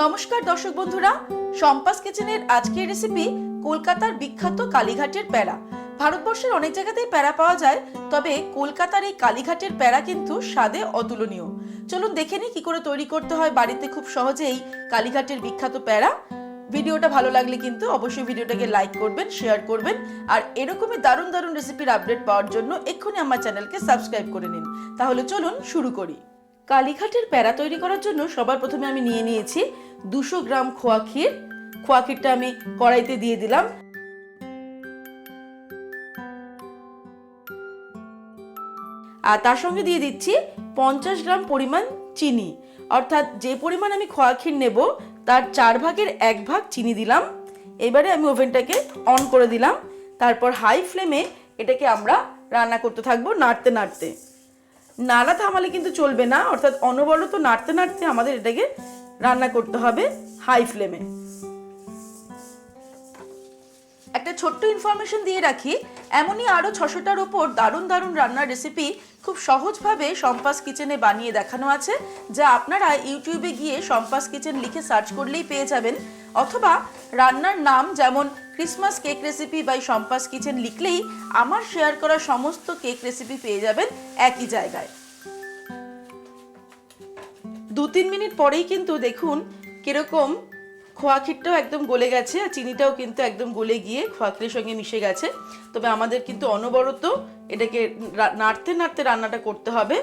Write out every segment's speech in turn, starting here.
নমস্কার দর্শক বন্ধুরা, সম্পাস কিচেনের আজকের রেসিপি কলকাতার বিখ্যাত কালীঘাটের প্যারা। ভারতবর্ষের অনেক জায়গাতেই প্যারা পাওয়া যায়, তবে কলকাতার এই কালীঘাটের প্যারা কিন্তু স্বাদে অতুলনীয়। চলুন দেখে নিই কি করে তৈরি করতে হয় বাড়িতে খুব সহজেই কালীঘাটের বিখ্যাত প্যারা। ভিডিওটা ভালো লাগলে কিন্তু অবশ্যই ভিডিওটাকে লাইক করবেন, শেয়ার করবেন, আর এরকমই দারুণ দারুণ রেসিপির আপডেট পাওয়ার জন্য এক্ষুনি আমার চ্যানেলকে সাবস্ক্রাইব করে নিন। তাহলে চলুন শুরু করি। কালীঘাটের প্যারা তৈরি করার জন্য সবার প্রথমে আমি নিয়ে নিয়েছি 200 গ্রাম খোয়া ক্ষীর। খোয়া ক্ষীরটা আমি কড়াইতে দিয়ে দিলাম। আর তার সঙ্গে দিয়ে দিচ্ছি 50 গ্রাম পরিমাণ চিনি, অর্থাৎ যে পরিমাণ আমি খোয়া ক্ষীর নেব তার 4 ভাগের 1 ভাগ চিনি দিলাম। এবারে আমি ওভেনটাকে অন করে দিলাম। তারপর হাই ফ্লেমে এটাকে আমরা রান্না করতে থাকবো, নাড়তে নাড়তে। নাড়া থামালে কিন্তু চলবে না, অর্থাৎ অনবরত নাড়তে নাড়তে আমাদের এটাকে রান্না করতে হবে হাই ফ্লেমে। একটা ছোট্ট ইনফরমেশন দিয়ে রাখি, এমনই আরও 600টার ওপর দারুণ দারুণ রান্নার রেসিপি খুব সহজভাবে সম্পাস কিচেনে বানিয়ে দেখানো আছে, যা আপনারা ইউটিউবে গিয়ে সম্পাস কিচেন লিখে সার্চ করলেই পেয়ে যাবেন, অথবা রান্নার নাম যেমন Christmas cake recipe by Sampa's kitchen লিখলেই আমার শেয়ার করা সমস্ত কেক রেসিপি পেয়ে যাবেন একই জায়গায়। 2-3 মিনিট পরেই কিন্তু দেখুন কিরকম খোয়া ক্ষীরটাও একদম গলে গেছে, আর চিনিটাও কিন্তু একদম গলে গিয়ে খোয়া ক্ষীরের সঙ্গে মিশে গেছে। তবে আমাদের কিন্তু অনবরত এটাকে নাড়তে নাড়তে রান্নাটা করতে হবে,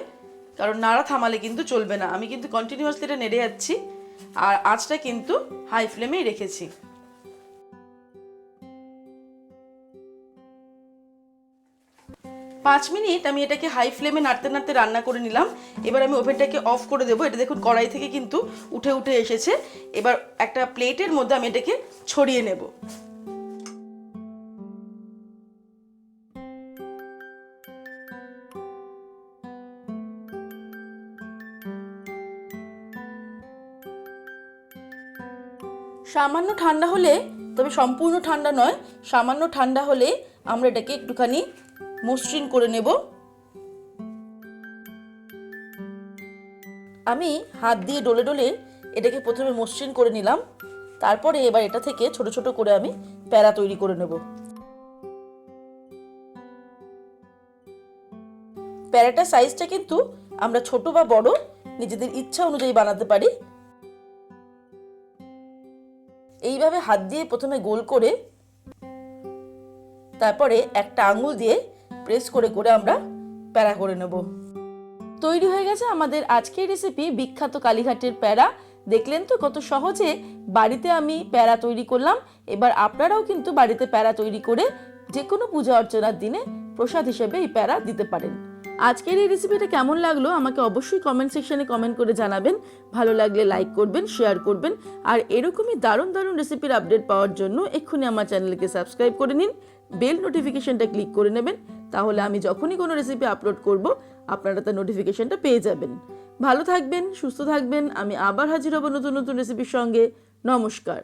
কারণ নাড়া থামালে কিন্তু চলবে না। আমি কিন্তু কন্টিনিউয়াসলি এটা নেড়ে যাচ্ছি, আর আঁচটা কিন্তু হাই ফ্লেমেই রেখেছি। পাঁচ মিনিট আমি এটাকে হাই ফ্লেমে নাড়তে নাড়তে রান্না করে নিলাম। এবার আমি ওভেনটাকে অফ করে দেবো। এটা দেখুন কড়াই থেকে কিন্তু উঠে উঠে এসেছে। এবার একটা প্লেটের মধ্যে আমি এটাকে ছড়িয়ে নেব। সামান্য ঠান্ডা হলে, তবে সম্পূর্ণ ঠান্ডা নয়, সামান্য ঠান্ডা হলে আমরা এটাকে একটুখানি মসৃণ করে নেব। আমি হাত দিয়ে ডলে ডলে এটাকে প্রথমে মসৃণ করে নিলাম। তারপরে এবার এটা থেকে ছোট ছোট করে আমি প্যারা তৈরি করে নেব। প্যারাটার সাইজটা কিন্তু আমরা ছোট বা বড় নিজেদের ইচ্ছা অনুযায়ী বানাতে পারি। এইভাবে হাত দিয়ে প্রথমে গোল করে, তারপরে একটা আঙুল দিয়ে প্রেস করে করে আমরা প্যারা করে নেব। তৈরি হয়ে গেছে আমাদের আজকের রেসিপি বিখ্যাত কালীঘাটের প্যারা। দেখলেন তো কত সহজে বাড়িতে আমি প্যারা তৈরি করলাম। এবার আপনারাও কিন্তু বাড়িতে প্যারা তৈরি করে যে কোনো পূজা অর্চনার দিনে প্রসাদ হিসেবে এই প্যারা দিতে পারেন। আজকের এই রেসিপিটা কেমন লাগলো আমাকে অবশ্যই কমেন্ট সেকশনে কমেন্ট করে জানাবেন। ভালো লাগলে লাইক করবেন, শেয়ার করবেন, আর এরকমই দারুণ দারুণ রেসিপির আপডেট পাওয়ার জন্য এক্ষুনি আমার চ্যানেলকে সাবস্ক্রাইব করে নিন। বেল নোটিফিকেশনটা ক্লিক করে নেবেন, তাহলে আমি যখনই কোনো রেসিপি আপলোড করব আপনারা তার নোটিফিকেশনটা পেয়ে যাবেন। ভালো থাকবেন, সুস্থ থাকবেন। আমি আবার হাজির হব নতুন নতুন রেসিপির সঙ্গে। নমস্কার।